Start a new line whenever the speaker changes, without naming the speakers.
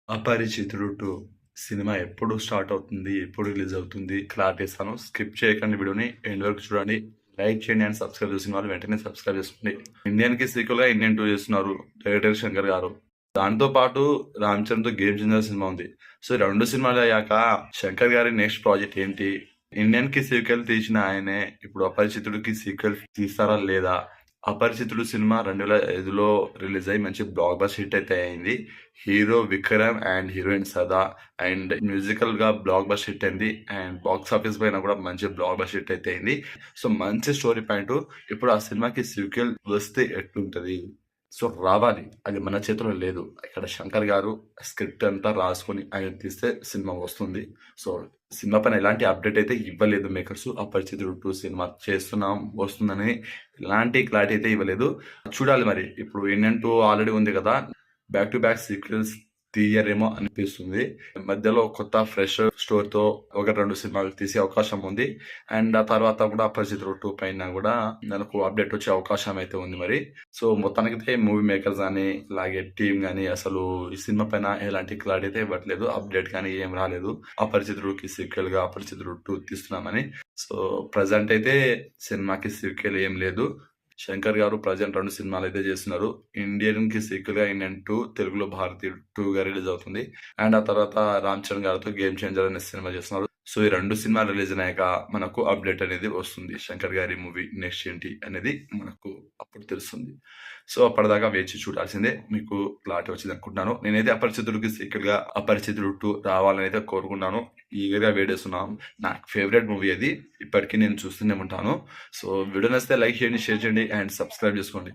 అపరిచితుడు 2 cinema ఎప్పుడు start అవుతుంది? ఎప్పుడు రిలీజ్ అవుతుంది? క్లారిటీ ఇస్తాను. స్కిప్ చేయకండి వీడియోని. ఎండ్ వరకు చూడండి. లైక్ చేయండి అండ్ సబ్స్క్రైబ్ చేసిన వాళ్ళు వెంటనే సబ్స్క్రైబ్ చేసుకోండి. ఇండియన్‌కి సీక్వెల్‌గా ఇండియన్ 2 చేస్తున్నారు డైరెక్టర్ శంకర్ గారు. దాంతో పాటు రామ్ చరణ్‌తో గేమ్ చేంజర్ సినిమా ఉంది. సో 2 సినిమాలు అయ్యాక శంకర్ గారి నెక్స్ట్ ప్రాజెక్ట్ ఏంటి? ఇండియన్‌కి సీక్వెల్ తీసిన ఆయనే ఇప్పుడు అపరిచితుడికి సీక్వెల్ తీస్తారా లేదా? అపరిచితుడు సినిమా 2005లో రిలీజ్ అయ్యి మంచి బ్లాక్ బస్టర్ హిట్ అయితే అయింది. హీరో విక్రమ్ అండ్ హీరోయిన్ సదా అండ్ మ్యూజికల్ గా బ్లాక్ బస్టర్ హిట్ అయింది అండ్ బాక్స్ ఆఫీస్ పైన కూడా మంచి బ్లాక్ బస్టర్ హిట్ అయితే అయింది. సో మంచి స్టోరీ పాయింట్. ఇప్పుడు ఆ సినిమాకి సీక్వెల్ వస్తే ఎట్లుంటది? సో రావాలి, అది మన చేతిలో లేదు. ఇక్కడ శంకర్ గారు స్క్రిప్ట్ అంతా రాసుకొని ఆయన తీస్తే సినిమా వస్తుంది. సో సినిమా పైన ఎలాంటి అప్డేట్ అయితే ఇవ్వలేదు మేకర్స్. అపరిచితుడు 2 సినిమా చేస్తున్నాం వస్తుందని ఎలాంటి క్లారిటీ అయితే ఇవ్వలేదు. చూడాలి మరి. ఇప్పుడు ఇండియన్ 2 ఆల్రెడీ ఉంది కదా, బ్యాక్ టు బ్యాక్ సీక్వెల్స్ తీయరేమో అనిపిస్తుంది. మధ్యలో కొత్త ఫ్రెష్ స్టోర్ తో 1-2 సినిమాలు తీసే అవకాశం ఉంది. అండ్ ఆ తర్వాత కూడా అపరిచితుడు 2 పైన కూడా మనకు అప్డేట్ వచ్చే అవకాశం అయితే ఉంది మరి. సో మొత్తానికైతే మూవీ మేకర్స్ కానీ అలాగే టీమ్ కానీ అసలు ఈ సినిమా పైన ఎలాంటి క్లారిటీ అయితే ఇవ్వట్లేదు. అప్డేట్ కానీ ఏం రాలేదు. అపరిచితుడికి సీక్వెల్ గా అపరిచితుడు 2 తీస్తున్నామని. సో ప్రజెంట్ అయితే సినిమాకి సీక్వెల్ ఏం లేదు. శంకర్ గారు ప్రజెంట్ 2 సినిమాలు అయితే చేస్తున్నారు. ఇండియన్ కి సీక్వెల్ గా ఇండియన్ 2, తెలుగులో భారతీయ 2 గా రిలీజ్ అవుతుంది. అండ్ ఆ తర్వాత రామ్ చరణ్ గారితో గేమ్ చేంజర్ అనే సినిమా చేస్తున్నారు. సో ఈ 2 సినిమాలు రిలీజ్ అయ్యాక మనకు అప్డేట్ అనేది వస్తుంది. శంకర్ గారి మూవీ నెక్స్ట్ ఏంటి అనేది మనకు అప్పుడు తెలుస్తుంది. సో అప్పటిదాకా వేచి చూడాల్సిందే. మీకు క్లారిటీ వచ్చింది అనుకుంటున్నాను. నేనైతే అపరిచితుడికి సీక్వెల్ గా అపరిచితుడు 2 రావాలని అయితే కోరుకున్నాను. ఈగర్ గా వెయిట్ చేస్తున్నాను. నాకు ఫేవరెట్ మూవీ అది. ఇప్పటికీ నేను చూస్తూనే ఉంటాను. సో వీడియో నచ్చితే లైక్ చేయండి, షేర్ చేయండి అండ్ సబ్స్క్రైబ్ చేసుకోండి.